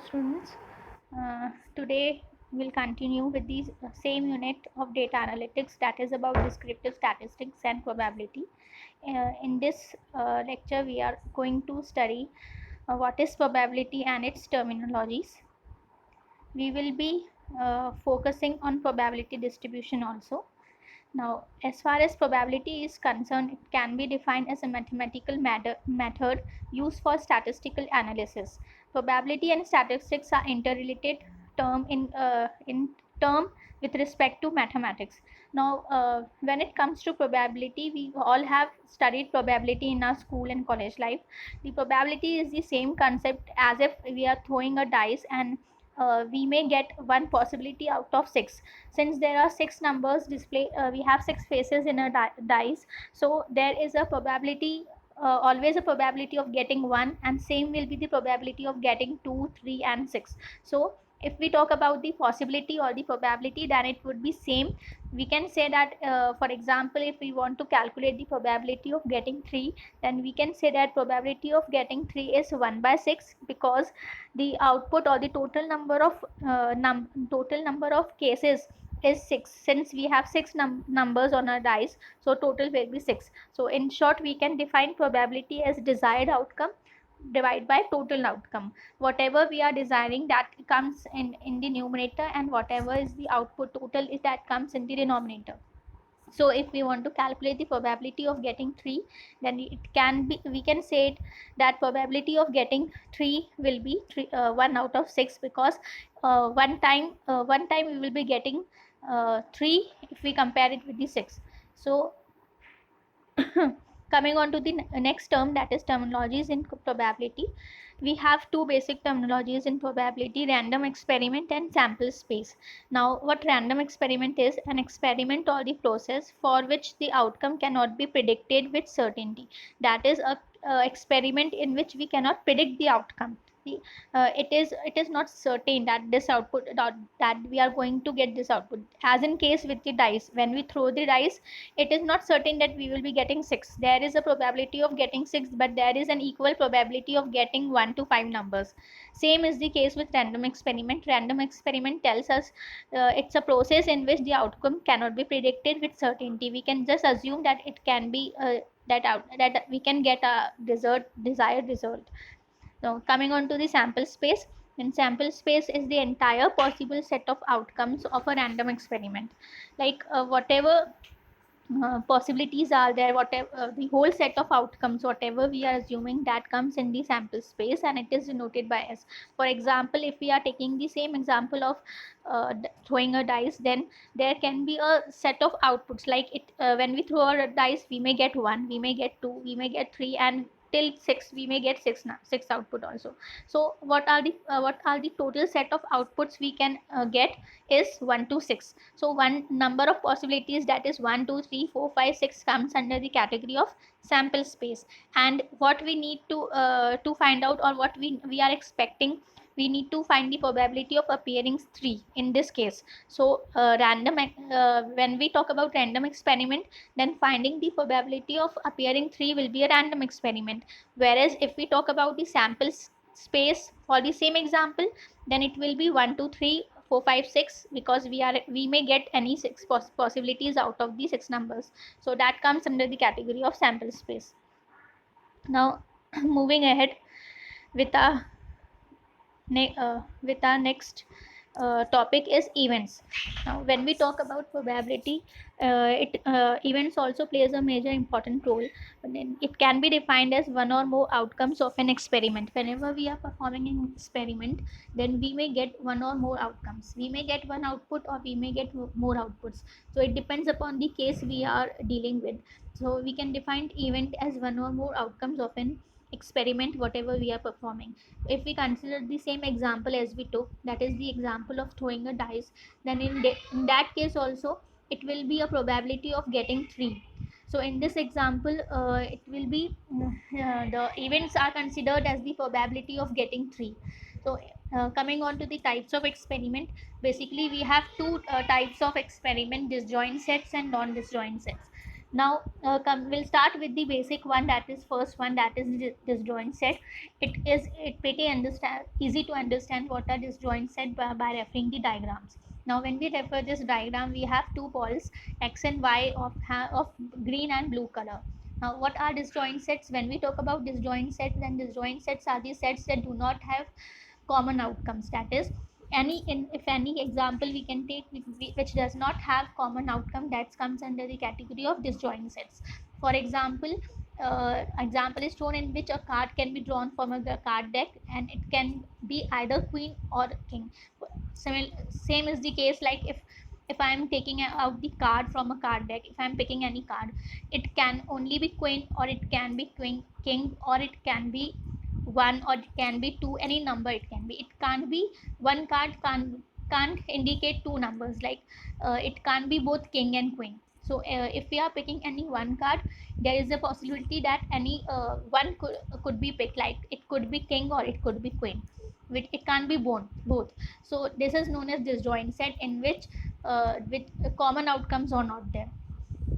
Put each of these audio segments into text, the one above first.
students. Today we'll continue with the same unit of data analytics, that is about descriptive statistics and probability. In this lecture we are going to study what is probability and its terminologies. We will be focusing on probability distribution also. Now, as far as probability is concerned, it can be defined as a mathematical method used for statistical analysis. Probability and statistics are interrelated term in term with respect to mathematics. Now, when it comes to probability, we all have studied probability in our school and college life. The probability is the same concept as if we are throwing a dice and we may get one possibility out of six. Since there are six numbers display, we have six faces in a dice, so there is a probability, always a probability of getting one, and same will be the probability of getting 2, 3 and 6. So if we talk about the possibility or the probability, then it would be same. We can say that, for example, if we want to calculate the probability of getting 3, then we can say that probability of getting 3 is 1 by 6, because the output or the total number of cases is 6. Since we have six numbers on our dice, so total will be 6. So in short, we can define probability as desired outcome divided by total outcome. Whatever we are desiring, that comes in the numerator, and whatever is the output total is that comes in the denominator. So if we want to calculate the probability of getting 3, then it can be, we can say it, that probability of getting 3 will be 1 out of 6, because one time we will be getting 3 if we compare it with the 6. So coming on to the next term, that is terminologies in probability. We have two basic terminologies in probability: random experiment and sample space. Now, what random experiment is: an experiment or the process for which the outcome cannot be predicted with certainty. That is a experiment in which we cannot predict the outcome. It is not certain that this output, that we are going to get this output. As in case with the dice, when we throw the dice, it is not certain that we will be getting 6. There is a probability of getting 6, but there is an equal probability of getting 1 to 5 numbers. Same is the case with random experiment. Random experiment tells us it's a process in which the outcome cannot be predicted with certainty. We can just assume that it can be that we can get a desired result. So coming on to the sample space, and sample space is the entire possible set of outcomes of a random experiment. Like whatever possibilities are there, whatever the whole set of outcomes, whatever we are assuming, that comes in the sample space, and it is denoted by S. For example, if we are taking the same example of throwing a dice, then there can be a set of outputs. Like it, when we throw a dice, we may get 1, we may get 2, we may get 3, and till 6 we may get 6 6 output also. So what are the total set of outputs we can get is 1 to 6. So one number of possibilities, that is 1, 2, 3, 4, 5, 6, comes under the category of sample space. And what we need to find out, or what we are expecting, we need to find the probability of appearing 3 in this case. So when we talk about random experiment, then finding the probability of appearing 3 will be a random experiment. Whereas if we talk about the sample space for the same example, then it will be 1, 2, 3, 4, 5, 6, because we may get any 6 possibilities out of the 6 numbers. So that comes under the category of sample space. Now moving ahead with our next topic is events. Now when we talk about probability, events also plays a major important role. But then it can be defined as one or more outcomes of an experiment. Whenever we are performing an experiment, then we may get one or more outcomes. We may get one output, or we may get more outputs. So it depends upon the case we are dealing with. So we can define event as one or more outcomes of an experiment, whatever we are performing. If we consider the same example as we took, that is the example of throwing a dice, then in that case also, it will be a probability of getting 3. So in this example, it will be the events are considered as the probability of getting 3. So coming on to the types of experiment, basically we have two types of experiment: disjoint sets and non disjoint sets. Now we'll start with the basic one, that is first one, that is disjoint set. It pretty easy to understand what are disjoint set by referring the diagrams. Now when we refer this diagram, we have two balls x and y of green and blue color. Now what are disjoint sets? When we talk about disjoint sets, then disjoint sets are the sets that do not have common outcomes. That is, if any example we can take which does not have common outcome, that comes under the category of disjoint sets. For example, example is shown in which a card can be drawn from a card deck, and it can be either queen or king. Same is the case, like if I am taking out the card from a card deck, if I am picking any card, it can only be queen, or it can be queen king, or it can be one, or it can be two, any number it can be. It can't be one card can't indicate two numbers, like it can't be both king and queen. So if we are picking any one card, there is a possibility that any one could be picked, like it could be king or it could be queen, which it can't be both. So this is known as disjoint set, in which common outcomes are not there.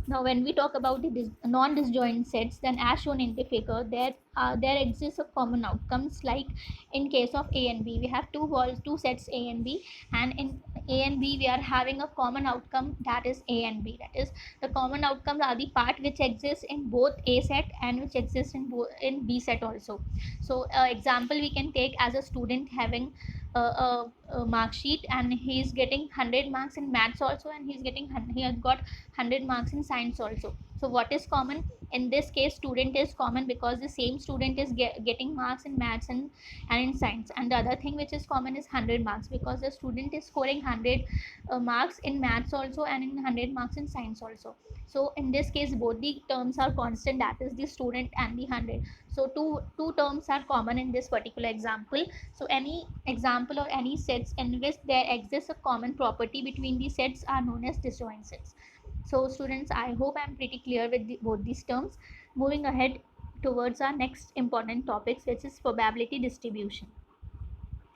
Now, when we talk about the non-disjoint sets, then as shown in the figure, there exists a common outcomes. Like in case of A and B, we have two sets A and B, and in A and B we are having a common outcome, that is A and B. That is, the common outcomes are the part which exists in both A set and which exists in B set also. So, example we can take as a student having a mark sheet, and he is getting 100 marks in maths also, and he has got 100 marks in science also. So what is common in this case? Student is common, because the same student is getting marks in maths and in science. And the other thing which is common is 100 marks, because the student is scoring 100 marks in maths also and in 100 marks in science also. So in this case both the terms are constant, that is the student and the 100. So two terms are common in this particular example. So any example or any sets in which there exists a common property between the sets are known as disjoint sets. So students, I hope I'm pretty clear with both these terms. Moving ahead towards our next important topics, which is probability distribution.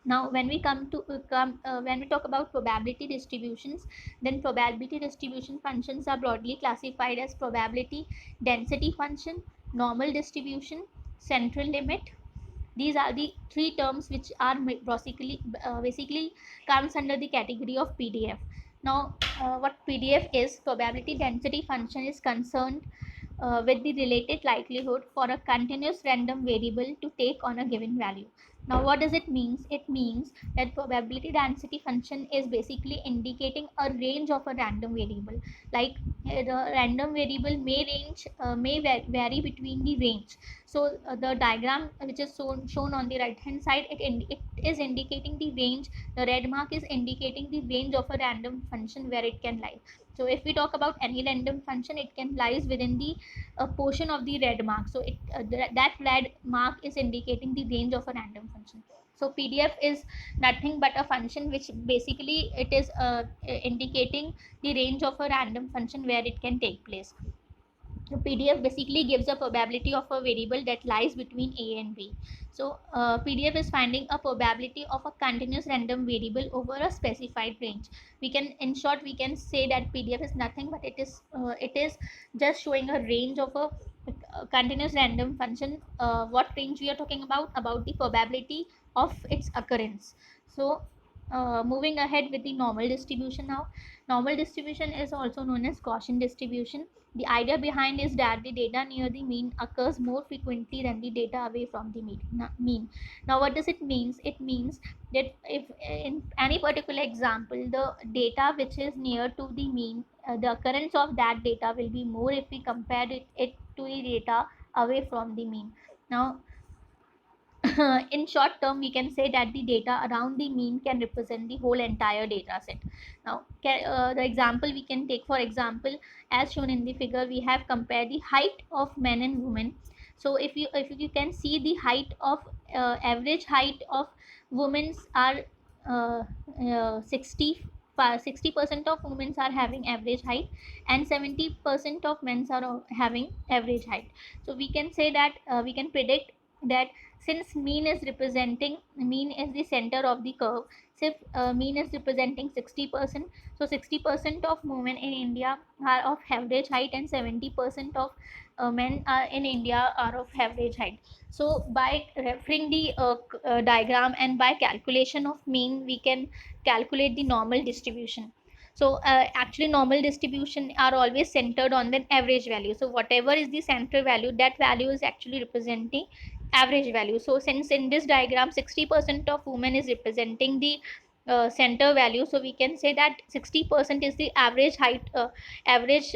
Now when we when we talk about probability distributions, then probability distribution functions are broadly classified as probability density function, normal distribution, central limit. These are the three terms which are basically comes under the category of PDF. Now what PDF is, probability density function is concerned with the related likelihood for a continuous random variable to take on a given value. Now what does it mean? It means that probability density function is basically indicating a range of a random variable. Like the random variable may vary between the range. So the diagram which is shown on the right hand side, it is indicating the range. The red mark is indicating the range of a random function where it can lie. So if we talk about any random function, it can lies within the portion of the red mark. So that red mark is indicating the range of a random function. So PDF is nothing but a function which basically it is indicating the range of a random function where it can take place. So PDF basically gives a probability of a variable that lies between A and B. So PDF is finding a probability of a continuous random variable over a specified range. In short, we can say that PDF is nothing but it is just showing a range of a continuous random function. What range we are talking about? About the probability of its occurrence. So moving ahead with the normal distribution now. Normal distribution is also known as Gaussian distribution. The idea behind is that the data near the mean occurs more frequently than the data away from the mean. Now, what does it mean? It means that if in any particular example, the data which is near to the mean, the occurrence of that data will be more if we compare it to the data away from the mean. Now, in short term, we can say that the data around the mean can represent the whole entire data set. Now the example we can take, for example, as shown in the figure, we have compared the height of men and women. So if you can see the height of average height of women's are 60% of women are having average height, and 70% of men are having average height. So we can say that we can predict that since mean is the center of the curve, so mean is representing 60%, so 60% of women in India are of average height and 70% of men in India are of average height. So by referring the diagram and by calculation of mean, we can calculate the normal distribution. So actually normal distribution are always centered on the average value. So whatever is the center value, that value is actually representing average value. So since in this diagram 60% of women is representing the center value, so we can say that 60% is the average height, average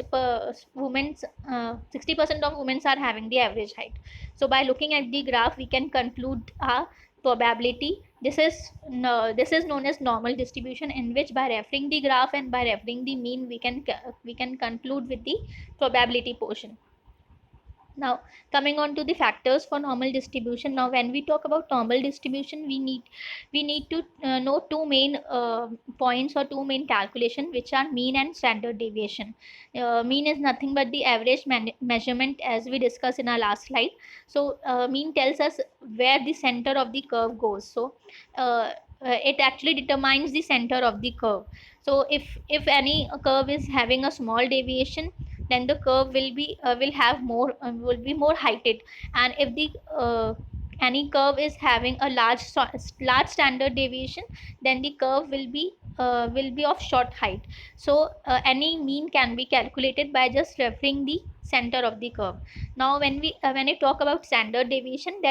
women's 60% of women are having the average height. So by looking at the graph, we can conclude a probability. This is known as normal distribution, in which by referring the graph and by referring the mean, we can conclude with the probability portion. Now coming on to the factors for normal distribution. Now when we talk about normal distribution, we need to know two main points or two main calculation, which are mean and standard deviation. Mean is nothing but the average measurement, as we discussed in our last slide. So mean tells us where the center of the curve goes. So it actually determines the center of the curve. So if any curve is having a small deviation, then the curve will be more heighted. And if the any curve is having a large standard deviation, then the curve will be of short height. So any mean can be calculated by just referring the center of the curve. Now when we talk about standard deviation,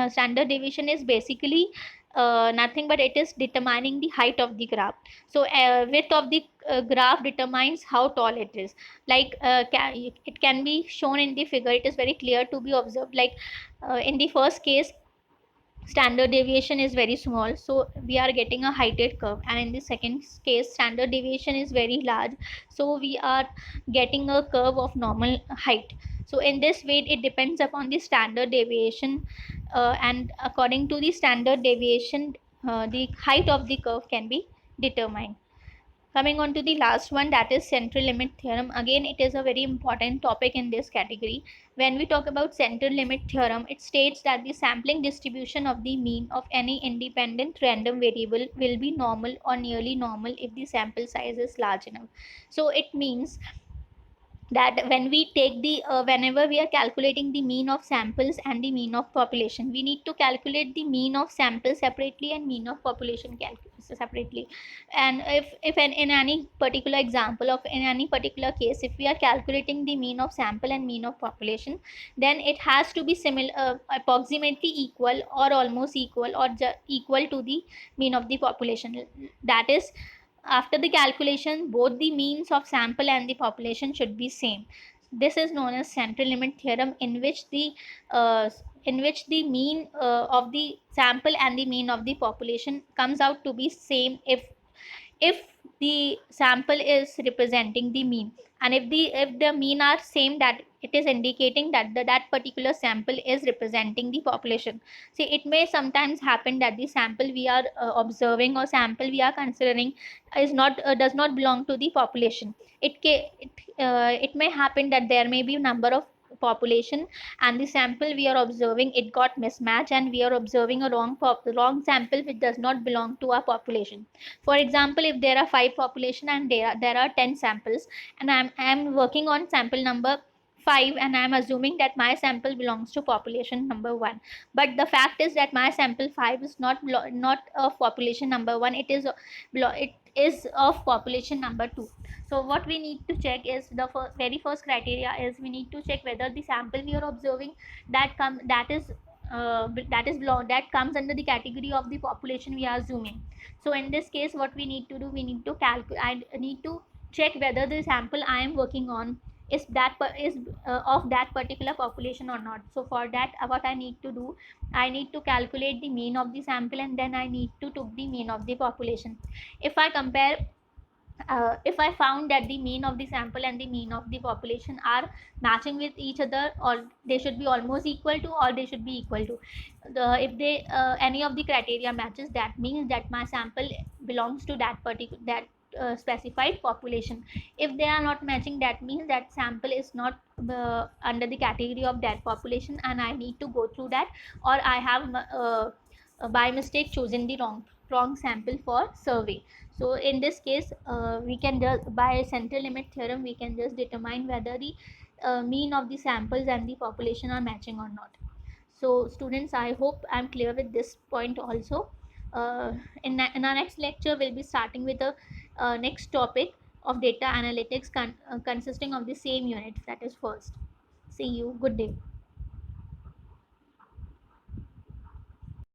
standard deviation is basically nothing but it is determining the height of the graph. So width of the graph determines how tall it is. Like it can be shown in the figure. It is very clear to be observed. Like in the first case, standard deviation is very small, so we are getting a heighted curve. And in the second case, standard deviation is very large, so we are getting a curve of normal height. So in this way, it depends upon the standard deviation, and according to the standard deviation, the height of the curve can be determined. Coming on to the last one, that is central limit theorem. Again, it is a very important topic in this category. When we talk about central limit theorem, it states that the sampling distribution of the mean of any independent random variable will be normal or nearly normal if the sample size is large enough. So it means that when we take the whenever we are calculating the mean of samples and the mean of population, we need to calculate the mean of samples separately and mean of population separately. And in any particular example of in any particular case, if we are calculating the mean of sample and mean of population, then it has to be similar, approximately equal or almost equal or equal to the mean of the population. That is, after the calculation, both the means of sample and the population should be same. This is known as central limit theorem, uh, in which the mean of the sample and the mean of the population comes out to be same if the sample is representing the mean, and if the mean are same, that it is indicating that that particular sample is representing the population. See, it may sometimes happen that the sample we are observing or sample we are considering is not does not belong to the population. It may happen that there may be a number of population, and the sample we are observing, it got mismatched, and we are observing a wrong sample which does not belong to our population. For example, if there are 5 population and there are 10 samples, and I'm working on sample number 5, and I'm assuming that my sample belongs to population number 1. But the fact is that my sample 5 is not of population number 1, it is of population number 2. So what we need to check is very first criteria is we need to check whether the sample we are observing that comes under the category of the population we are assuming. So in this case, what we need to do, we need to calculate, I need to check whether the sample I am working on is of that particular population or not. So for that, what I need to do, I need to calculate the mean of the sample, and then I need to took the mean of the population. If I compare, if I found that the mean of the sample and the mean of the population are matching with each other, or they should be almost equal to, or they should be equal to, if they any of the criteria matches, that means that my sample belongs to that particular, that specified population. If they are not matching, that means that sample is not under the category of that population, and I need to go through that, or I have by mistake chosen the wrong sample for survey. So in this case, we can just, by central limit theorem, we can just determine whether the mean of the samples and the population are matching or not. So students, I hope I'm clear with this point also. In our next lecture, we'll be starting with the next topic of data analytics consisting of the same unit, that is first. See you. Good day.